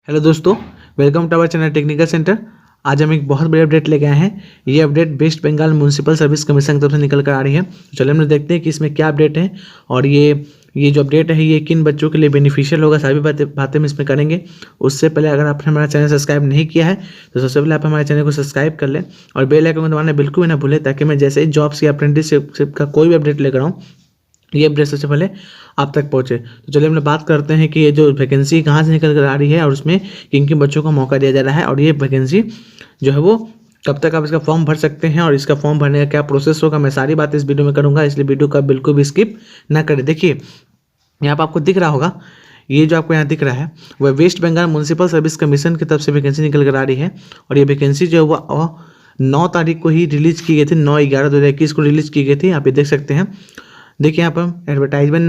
Hello दोस्तों, welcome to our channel technical centre. आज हम एक बहुत बड़ी अपडेट लेके आए हैं। ये update West Bengal municipal service commission की तरफ से निकल कर आ रही है। तो चलिए हम लोग देखते हैं कि इसमें क्या अपडेट है और ये जो अपडेट है ये किन बच्चों के लिए बेनिफिशियल होगा, सारी बातें हम इसमें करेंगे। उससे पहले अगर आपने हमारा चैनल सब्सक्राइब नहीं किया है तो सबसे पहले आप हमारे चैनल को सब्सक्राइब कर लें और बेल आइकन को दबाना बिल्कुल भी ना भूलें, ताकि मैं जैसे ही जॉब्स या अप्रेंटिसशिप का कोई भी अपडेट लेकर आऊँ ये अपडेट सबसे पहले आप तक पहुंचे। तो चलिए हम लोग बात करते हैं कि ये जो वैकेंसी कहाँ से निकल कर आ रही है और उसमें किन किन बच्चों को मौका दिया जा रहा है और ये वैकेंसी जो है वो कब तक आप इसका फॉर्म भर सकते हैं और इसका फॉर्म भरने का क्या प्रोसेस होगा, मैं सारी बातें इस वीडियो में करूँगा, इसलिए वीडियो का बिल्कुल भी स्किप ना करें। देखिए यहाँ पर आपको दिख रहा होगा, ये जो आपको यहाँ दिख रहा है वह West Bengal municipal service commission की तरफ से वैकेंसी निकल कर आ रही है। और ये वैकेंसी जो है वो 9 तारीख को ही रिलीज की गई थी, 9/11/2021 को रिलीज की गई थी। आप ये देख सकते हैं। देखिए यहाँ पर एडवर्टाइजमेंट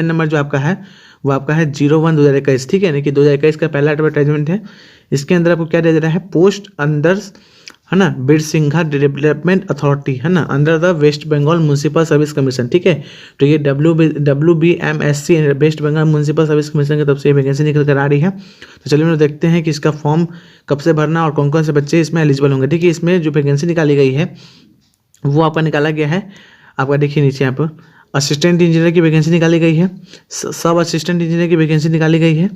नंबर जो आपका है वो आपका है 01/2021, ठीक है, यानी कि 2021 का पहला एडवर्टाइजमेंट है। इसके अंदर आपको क्या दिया जा रहा है, पोस्ट अंडर है ना बिरसिंघा डेवलपमेंट अथॉरिटी है ना, under the West Bengal municipal service commission, ठीक है। तो ये WBMSC West Bengal municipal service commission की तरफ से वैकेंसी निकल कर आ रही है। तो चलिए हम लोग देखते हैं कि इसका फॉर्म कब से भरना और कौन कौन से बच्चे इसमें एलिजिबल होंगे। देखिए इसमें जो वैकेंसी निकाली गई है वो आपका निकाला गया है, आपका देखिए नीचे यहाँ पर असिस्टेंट इंजीनियर की वैकेंसी निकाली गई है, सब असिस्टेंट इंजीनियर की वैकेंसी निकाली गई है,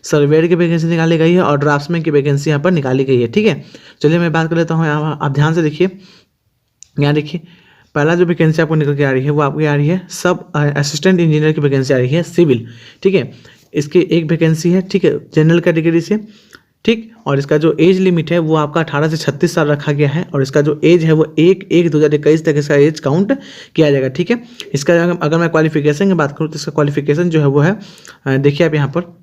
सर्वेयर की वैकेंसी निकाली गई है और ड्राफ्ट्समैन की वैकेंसी यहाँ पर निकाली गई है, ठीक है। चलिए मैं बात कर लेता हूँ, यहाँ आप ध्यान से देखिए। यहाँ देखिए पहला जो वैकेंसी आपको निकल के आ रही है वो आपकी आ रही है सब असिस्टेंट इंजीनियर की वैकेंसी आ रही है सिविल, ठीक है। इसकी एक वैकेंसी है, ठीक है, जनरल कैटेगरी से, ठीक। और इसका जो एज लिमिट है वो आपका 18 से 36 साल रखा गया है और इसका जो एज है वो 1/1/2021 तक इसका एज काउंट किया जाएगा, ठीक है। इसका अगर मैं क्वालिफिकेशन की बात करूँ तो इसका क्वालिफिकेशन जो है वो है, देखिए आप यहाँ पर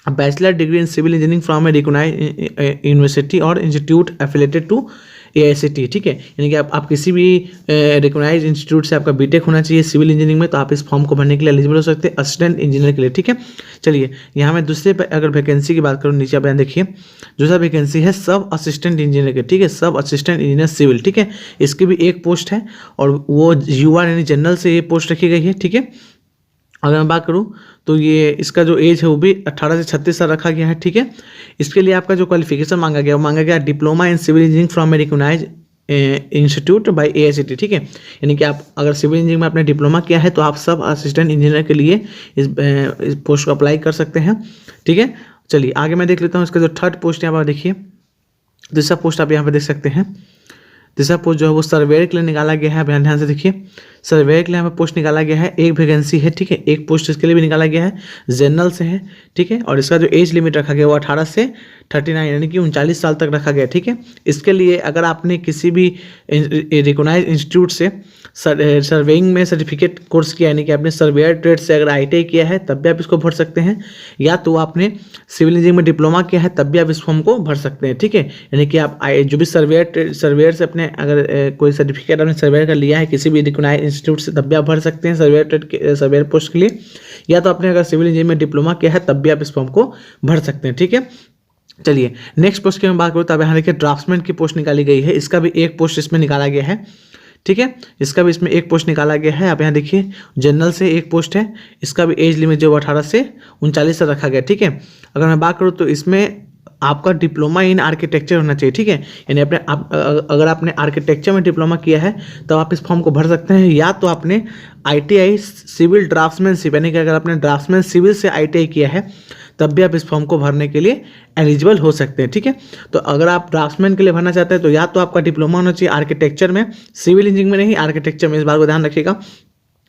bachelor degree in civil engineering from a recognised university और इंस्टीट्यूट एफिलेटेड टू AICTE, ठीक है, यानी कि आप किसी भी रिकॉग्नाइज्ड इंस्टीट्यूट से आपका बीटेक होना चाहिए सिविल इंजीनियरिंग में, तो आप इस फॉर्म को भरने के लिए एलिजिबल हो सकते हैं असिस्टेंट इंजीनियर के लिए, ठीक है। चलिए यहाँ मैं दूसरे पे अगर वैकेंसी की बात करूँ, नीचे आप यहाँ देखिए दूसरा वैकेंसी है सब असिस्टेंट इंजीनियर के, ठीक है, सब असिस्टेंट इंजीनियर सिविल, ठीक है। इसकी भी एक पोस्ट है और वो UR यानी जनरल से ये पोस्ट रखी गई है, ठीक है। अगर मैं बात करूं तो ये इसका जो एज है वो भी 18 से 36 साल रखा गया है, ठीक है। इसके लिए आपका जो क्वालिफिकेशन मांगा गया वो मांगा गया diploma in civil engineering from a recognised institute by AICTE, ठीक है। यानी कि आप अगर सिविल इंजीनियरिंग में आपने डिप्लोमा किया है तो आप सब असिस्टेंट इंजीनियर के लिए इस पोस्ट को अप्लाई कर सकते हैं, ठीक है। चलिए आगे मैं देख लेता हूँ इसका जो थर्ड पोस्ट यहाँ पर देखिए, दूसरा पोस्ट आप यहाँ पर देख सकते हैं। तीसरा पोस्ट जो है वो सर्वेयर के लिए निकाला गया है। ध्यान से देखिए, सर्वेयर के लिए यहाँ पे पोस्ट निकाला गया है, एक वैकेंसी है, ठीक है, एक पोस्ट इसके लिए भी निकाला गया है, जनरल से है, ठीक है। और इसका जो एज लिमिट रखा गया वो 18 से 39 यानी कि 39 साल तक रखा गया, ठीक है। इसके लिए अगर आपने किसी भी रिकॉग्नाइज्ड इंस्टीट्यूट से सर्वेइंग में सर्टिफिकेट कोर्स किया, यानी कि आपने सर्वेयर ट्रेड से अगर ITI किया है तब भी आप इसको भर सकते हैं, या तो आपने सिविल इंजीनियरिंग में डिप्लोमा किया है तब भी आप इस फॉर्म को भर सकते हैं, ठीक है। यानी कि आप जो भी सर्वेयर से अपने अगर कोई सर्टिफिकेट आपने सर्वेयर का लिया है किसी भी रिकॉग्नाइज्ड इंस्टीट्यूट से तब भी आप भर सकते हैं सर्वेयर पोस्ट के लिए, या तो आपने अगर सिविल इंजीनियरिंग में डिप्लोमा किया है तब भी आप इस फॉर्म को भर सकते हैं, ठीक है। चलिए नेक्स्ट पोस्ट की मैं बात करूँ तो अब यहाँ देखिए ड्राफ्ट्समैन की पोस्ट निकाली गई है, इसका भी एक पोस्ट इसमें निकाला गया है, ठीक है। इसका भी इसमें एक पोस्ट निकाला गया है। आप यहाँ देखिए जनरल से एक पोस्ट है, इसका भी एज लिमिट जो 18 से 39 तक रखा गया, ठीक है। अगर मैं बात करूँ तो इसमें आपका डिप्लोमा इन आर्किटेक्चर होना चाहिए, ठीक है, यानी अगर आपने आर्किटेक्चर में डिप्लोमा किया है तो आप इस फॉर्म को भर सकते हैं, या तो आपने ITI सिविल ड्राफ्ट्समैनशिप यानी कि अगर आपने ड्राफ्ट्समैन सिविल से ITI किया है तब भी आप इस फॉर्म को भरने के लिए एलिजिबल हो सकते हैं, ठीक है। तो अगर आप ड्राफ्ट्समैन के लिए भरना चाहते हैं तो या तो आपका डिप्लोमा होना चाहिए आर्किटेक्चर में, सिविल इंजीनियरिंग में नहीं आर्किटेक्चर में, इस बात को ध्यान रखिएगा,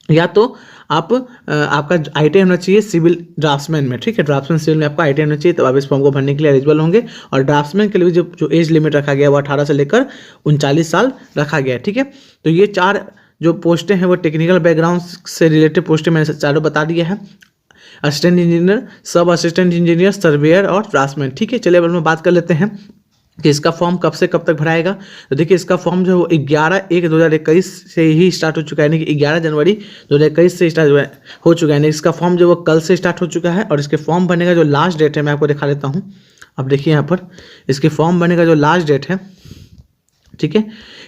या तो आपका ITI होना चाहिए सिविल ड्राफ्ट्समैन में, ठीक है, ड्राफ्ट्समैन सिविल में आपका ITI होना चाहिए, तब आप इस फॉर्म को भरने के लिए एलिजिबल होंगे। और ड्राफ्ट्समैन के लिए जो एज लिमिट रखा गया वो 18 से लेकर 39 साल रखा गया है, ठीक है। तो ये 4 जो पोस्टें हैं वो टेक्निकल बैकग्राउंड से रिलेटेड पोस्टें मैंने चारों बता दिया है, असिस्टेंट इंजीनियर, सब असिस्टेंट इंजीनियर, सर्वेयर और ड्राफ्ट्समैन, ठीक है। चलिए अब हम बात कर लेते हैं कि इसका फॉर्म कब से कब तक भराएगा। तो देखिए इसका फॉर्म जो है वो 11/1/2021 से ही स्टार्ट हो चुका है, यानी कि 11 जनवरी 2021 से स्टार्ट हो चुका है, यानी इसका फॉर्म जो वो कल से स्टार्ट हो चुका है। और इसके फॉर्म भरने का जो लास्ट डेट है मैं आपको दिखा देता हूँ। अब देखिए यहाँ पर इसके फॉर्म भरने का जो लास्ट डेट है, ठीक है,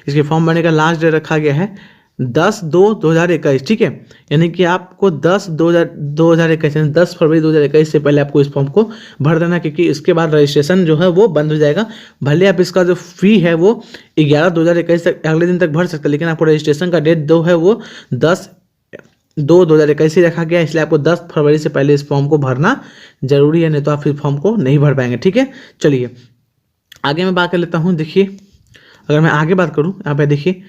इसके फॉर्म भरने का लास्ट डेट रखा गया है 10/2/2021, ठीक है। यानी कि आपको 10/2/2021 यानी 10 फरवरी 2021 से पहले आपको इस फॉर्म को भर देना, क्योंकि इसके बाद रजिस्ट्रेशन जो है वो बंद हो जाएगा। भले आप इसका जो फी है वो 11/2/2021 तक अगले दिन तक भर सकते हैं, लेकिन आपको रजिस्ट्रेशन का डेट दो है वो 10/2/2021 ही रखा गया, इसलिए आपको 10 फरवरी से पहले इस फॉर्म को भरना जरूरी है, नहीं तो आप इस फॉर्म को नहीं भर पाएंगे, ठीक है। चलिए आगे मैं बात कर लेता हूँ। देखिए अगर मैं आगे बात करूँ यहाँ पे, देखिए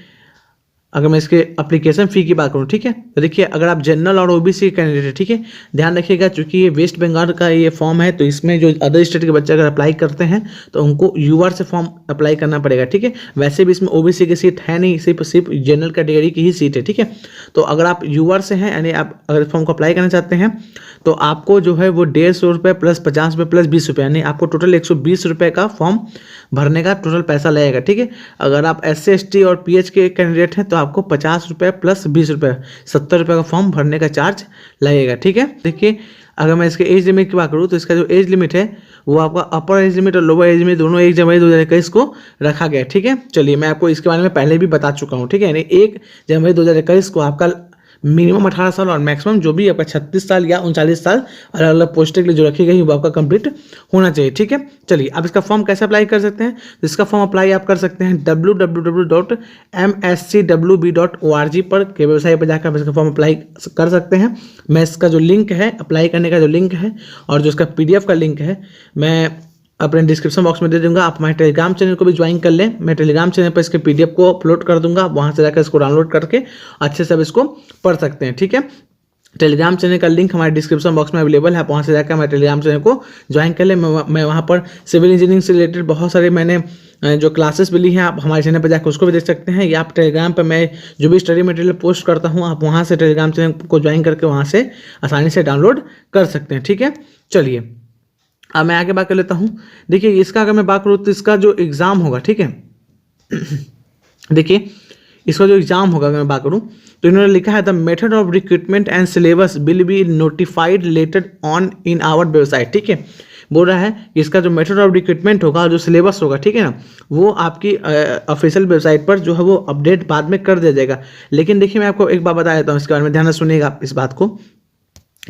अगर मैं इसके एप्लीकेशन फ़ी की बात करूँ, ठीक है, तो देखिए अगर आप जनरल और ओबीसी कैंडिडेट है, ठीक है, ध्यान रखिएगा चूंकि ये वेस्ट बंगाल का ये फॉर्म है, तो इसमें जो अदर स्टेट के बच्चे अगर अप्लाई करते हैं तो उनको यूआर से फॉर्म अप्लाई करना पड़ेगा, ठीक है। वैसे भी इसमें ओबीसी की सीट है नहीं, सिर्फ जनरल कैटेगरी की ही सीट है, ठीक है। तो अगर आप यूआर से हैं यानी आप अगर फॉर्म को अप्लाई करना चाहते हैं तो आपको जो है वो 150 रुपये प्लस 50 रुपये प्लस 20 रुपये, यानी आपको टोटल 120 रुपये का फॉर्म भरने का टोटल पैसा लगेगा, ठीक है। अगर आप SC ST और PH के कैंडिडेट हैं तो आपको 50 रुपये प्लस 20 रुपये 70 रुपये का फॉर्म भरने का चार्ज लगेगा, ठीक है। देखिए अगर मैं इसके एज लिमिट की बात करूँ तो इसका जो एज लिमिट है वो आपका अपर एज लिमिट और लोअर एज लिमिट दोनों 1 जनवरी 2021 को रखा गया, ठीक है। चलिए मैं आपको इसके बारे में पहले भी बता चुका हूँ, ठीक है। यानी 1 जनवरी 2021 को आपका मिनिमम 18 साल और मैक्सिमम जो भी आपका 36 साल या 39 साल अलग अलग पोस्टें के लिए जो रखी गई वो आपका कंप्लीट होना चाहिए, ठीक है। चलिए अब इसका फॉर्म कैसे अप्लाई कर सकते हैं, तो इसका फॉर्म अप्लाई आप कर सकते हैं www.mscwb.org पर के वेबसाइट पर जाकर आप इसका फॉर्म अप्लाई कर सकते हैं। मैं इसका जो लिंक है अप्लाई करने का जो लिंक है और जो इसका PDF का लिंक है मैं अपने डिस्क्रिप्शन बॉक्स में दे दूंगा। आप हमारे टेलीग्राम चैनल को भी ज्वाइन कर लें, मैं टेलीग्राम चैनल पर इसके PDF को अपलोड कर दूंगा, वहां से जाकर इसको डाउनलोड करके अच्छे से अब इसको पढ़ सकते हैं, ठीक है। टेलीग्राम चैनल का लिंक हमारे डिस्क्रिप्शन बॉक्स में अवेलेबल है, वहाँ से जाकर हमारे टेलीग्राम चैनल को ज्वाइन कर लें। मैं वहाँ पर सिविल इंजीनियरिंग से रिलेटेड बहुत सारे मैंने जो क्लासेस मिली हैं आप हमारे चैनल पर जाकर उसको भी देख सकते हैं, या आप टेलीग्राम पर मैं जो भी स्टडी मटेरियल पोस्ट करता हूँ आप वहाँ से टेलीग्राम चैनल को ज्वाइन करके वहाँ से आसानी से डाउनलोड कर सकते हैं, ठीक है। चलिए अब मैं आगे बात कर लेता हूँ। देखिए इसका अगर मैं बात करूँ तो इसका जो एग्ज़ाम होगा, ठीक है, देखिए इसका जो एग्ज़ाम होगा अगर मैं बात करूँ तो इन्होंने लिखा है the method of recruitment and syllabus will be notified later on in our website, ठीक है। बोल रहा है कि इसका जो मेथड ऑफ रिक्रूटमेंट होगा जो सिलेबस होगा, ठीक है ना, वो आपकी ऑफिशियल वेबसाइट पर जो है वो अपडेट बाद में कर दिया जाएगा। लेकिन देखिए मैं आपको एक बात बता देता हूँ इसके बारे में, ध्यान से सुनिएगा आप इस बात को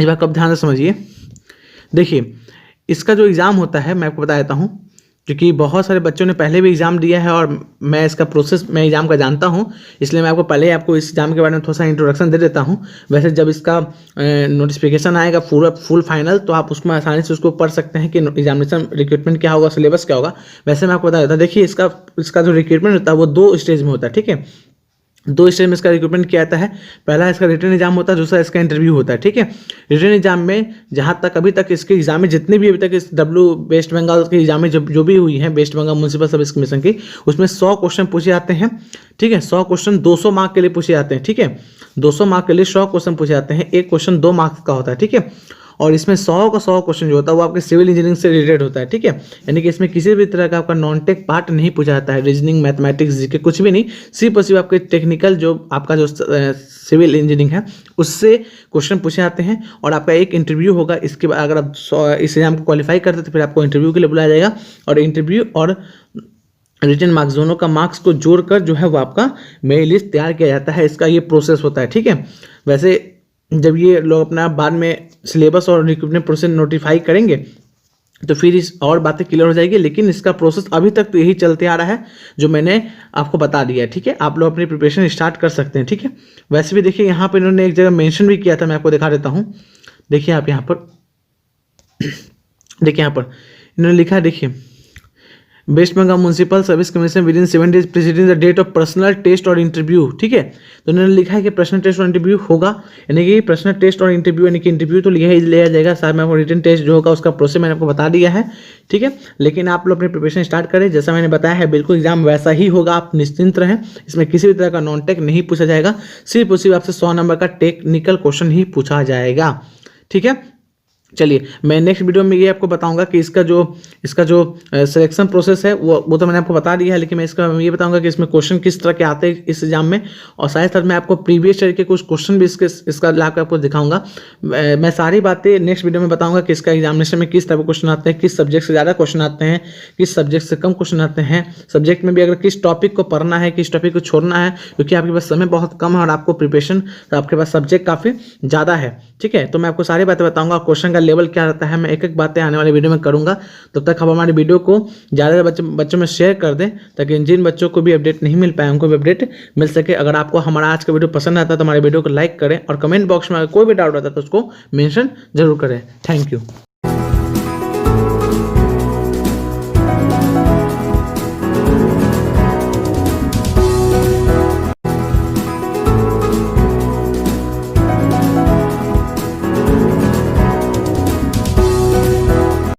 आप ध्यान से समझिए। देखिए इसका जो एग्ज़ाम होता है मैं आपको बता देता हूँ, क्योंकि बहुत सारे बच्चों ने पहले भी एग्ज़ाम दिया है और मैं इसका प्रोसेस मैं एग्ज़ाम का जानता हूँ, इसलिए मैं आपको पहले आपको इस एग्ज़ाम के बारे में थोड़ा सा इंट्रोडक्शन दे देता हूँ। वैसे जब इसका नोटिफिकेशन आएगा पूरा फुल फाइनल तो आप उसमें आसानी से उसको पढ़ सकते हैं कि एग्जामिनेशन रिक्रूटमेंट क्या होगा, सिलेबस क्या होगा। वैसे मैं आपको बता देता हूँ, देखिए इसका जो रिक्रूटमेंट होता है वो 2 स्टेज में होता है, ठीक है। 2 स्टेज में इसका रिक्रूटमेंट किया जाता है। पहला इसका रिटन एग्जाम होता है, दूसरा इसका इंटरव्यू होता है, ठीक है। रिटन एग्जाम में जहाँ तक अभी तक इसके एग्जाम में जितने भी अभी तक इस वेस्ट बंगाल के एग्जाम में जो भी हुई हैं West Bengal municipal service commission की, उसमें 100 क्वेश्चन पूछे जाते हैं, ठीक है। 100 क्वेश्चन 200 मार्क के लिए पूछे जाते हैं, ठीक है। 200 मार्क के लिए 100 क्वेश्चन पूछे जाते हैं, एक क्वेश्चन 2 मार्क्स का होता है, ठीक है। और इसमें 100 का 100 क्वेश्चन जो होता है वो आपके सिविल इंजीनियरिंग से रिलेटेड होता है, ठीक है। यानी कि इसमें किसी भी तरह का आपका नॉन टेक पार्ट नहीं पूछा जाता है, रीजनिंग मैथमेटिक्स जीके कुछ भी नहीं, सिर्फ और सिर्फ आपके टेक्निकल जो आपका जो सिविल इंजीनियरिंग है उससे क्वेश्चन पूछे जाते हैं। और आपका एक इंटरव्यू होगा, इसके बाद अगर आप इस एग्जाम को क्वालिफाई करते हैं तो फिर आपको इंटरव्यू के लिए बुलाया जाएगा, और इंटरव्यू और रिटन मार्क्स दोनों का मार्क्स को जोड़कर जो है वो आपका मेरिट लिस्ट तैयार किया जाता है। इसका ये प्रोसेस होता है, ठीक है। वैसे जब ये लोग अपना बाद में सिलेबस और रिक्रूटमेंट प्रोसेस नोटिफाई करेंगे तो फिर इस और बातें क्लियर हो जाएगी, लेकिन इसका प्रोसेस अभी तक तो यही चलते आ रहा है जो मैंने आपको बता दिया है, ठीक है। आप लोग अपनी प्रिपरेशन स्टार्ट कर सकते हैं, ठीक है। वैसे भी देखिए यहाँ पर इन्होंने एक जगह मेंशन भी किया था, मैं आपको दिखा देता हूँ। देखिए आप यहाँ पर देखिए यहाँ पर इन्होंने लिखा है, देखिए West Bengal municipal service commission within 7 days preceding the date of personal test और इंटरव्यू, ठीक है। तो उन्होंने लिखा है कि पर्सनल टेस्ट और इंटरव्यू होगा, यानी कि पर्सनल टेस्ट और इंटरव्यू, यानी कि इंटरव्यू तो लिया जाएगा, साथ में आपको रिटन टेस्ट जो होगा उसका प्रोसेस मैंने आपको बता दिया है, ठीक है। लेकिन आप लोग अपनी प्रिपरेशन स्टार्ट करें, जैसा मैंने बताया है बिल्कुल एग्जाम वैसा ही होगा, आप निश्चिंत रहें। इसमें किसी भी तरह का नॉन टेक नहीं पूछा जाएगा, सिर्फ और सिर्फ आपसे 100 नंबर का टेक्निकल क्वेश्चन ही पूछा जाएगा, ठीक है। चलिए मैं नेक्स्ट वीडियो में ये आपको बताऊंगा कि इसका जो सिलेक्शन प्रोसेस है वो तो मैंने आपको बता दिया है, लेकिन मैं इसका ये बताऊंगा कि इसमें क्वेश्चन किस तरह के आते हैं इस एग्जाम में, और साथ ही साथ मैं आपको प्रीवियस ईयर के कुछ क्वेश्चन भी इसका ला कर आपको दिखाऊंगा। मैं सारी बातें नेक्स्ट वीडियो में बताऊंगा कि इसका एग्जामिनेशन में किस तरह के क्वेश्चन आते हैं, किस सब्जेक्ट से ज़्यादा क्वेश्चन आते हैं, किस सब्जेक्ट से कम क्वेश्चन आते हैं, सब्जेक्ट में भी अगर किस टॉपिक को पढ़ना है, किस टॉपिक को छोड़ना है, क्योंकि आपके पास समय बहुत कम है और आपको प्रिपरेशन तो आपके पास सब्जेक्ट काफ़ी ज़्यादा है। ठीक है, तो मैं आपको सारी बातें बताऊंगा, क्वेश्चन का लेवल क्या रहता है मैं एक एक बातें आने वाले वीडियो में करूंगा। तब तक आप हमारे वीडियो को ज़्यादा बच्चों में शेयर कर दें, ताकि जिन बच्चों को भी अपडेट नहीं मिल पाए उनको भी अपडेट मिल सके। अगर आपको हमारा आज का वीडियो पसंद आता है तो हमारे वीडियो को लाइक करें, और कमेंट बॉक्स में अगर कोई भी डाउट आता है तो उसको मेंशन जरूर करें। Thank you.